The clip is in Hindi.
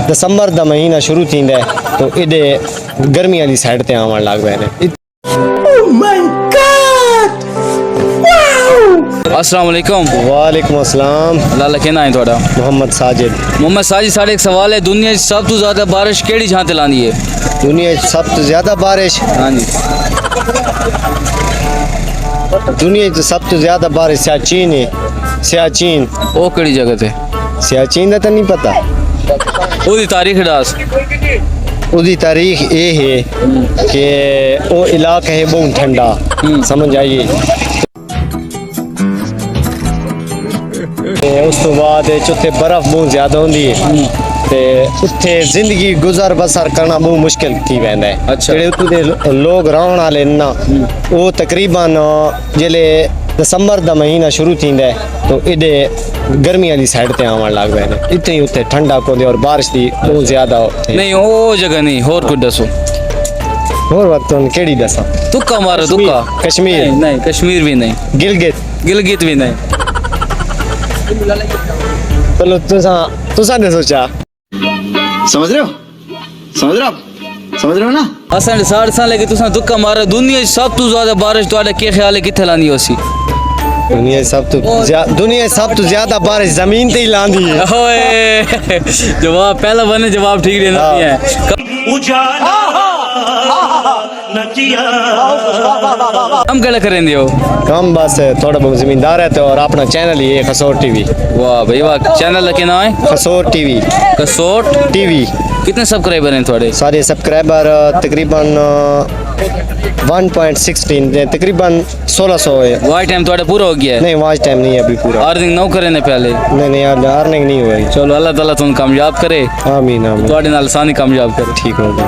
दिसंबर का महीना शुरू थींदा है तो इधे गर्मी वाली साइड ते आवन लग पे ने। अस्सलाम वालेकुम। वालेकुम अस्सलाम। लाला कहना है थोड़ा? मोहम्मद साजिद। मोहम्मद साजिद, साढ़े एक सवाल है, दुनिया च सब तो ज्यादा बारिश केड़ी जहाँ ते लांदी है? दुनिया च सब तो ज्यादा बारिश, हाँ जी, दुनिया च सब तो ज्यादा बारिश सियाचिन है। सियाचिन, वो केड़ी जगह ते? सियाचिन का तो नहीं पता। ओदी तारीख दस। उसकी तारीख ये है कि वो इलाका है बहुत ठंडा, समझ आइए। उस तो बाद उत्थे बर्फ बहुत ज्यादा होंदी है ते उत्थे जिंदगी गुजर बसर करना बहुत मुश्किल थी वैंदा है। अच्छा। जेड़े उत्थे दे लोग रहण वाले ना वो तकरीबन जेले दिसंबर का महीना शुरू थींदा है तो इधे गर्मी वाली साइड ते आवन लग पे ने। इतनी ही उत्थे ठंडा कोंदे और बारिश दी बहुत ज्यादा होती। नहीं वो जगह नहीं, होर कुछ दसो। और वक्त केड़ी दसा? तुक्का मारो, तुक्का। कश्मीर नहीं, नहीं कश्मीर भी नहीं, गिलगित गिलगित भी नहीं। चलो तुसा ने सोचा। समझ रहे हो? समझ रहे हो ना? असन 60 साल लेके तुसा तुक्का मारो, दुनिया च सब तो ज्यादा बारिश ਤੁਹਾਡਾ ਕੀ ख्याल है किथे लांदी होसी? दुनिया सब तो ज्यादा बारिश जमीन ते ही लांदी है। ओए जवाब पहला बने, जवाब ठीक देना है। हम क्या करें दियो? कम बस थोड़ा बहुत जमींदार है तो और अपना चैनल ही है खसोट टीवी। वाह भाई वाह, चैनल के नाम है खसोट टीवी। कसोट टीवी। कितने सब्सक्राइबर हैं थोड़े? सारे सब्सक्राइबर तकरीबन 1.16 तकरीबन 1600 है। वाच टाइम थोड़ा पूरा हो गया है? नहीं वाच टाइम नहीं है अभी पूरा। अर्निंग नौ करे ने पहले? नहीं अर्निंग नहीं हुई। चलो अल्लाह ताला तुम कामयाब करे। आमीन आमीन। थोड़े नाल आसानी कामयाब करे। ठीक होगा।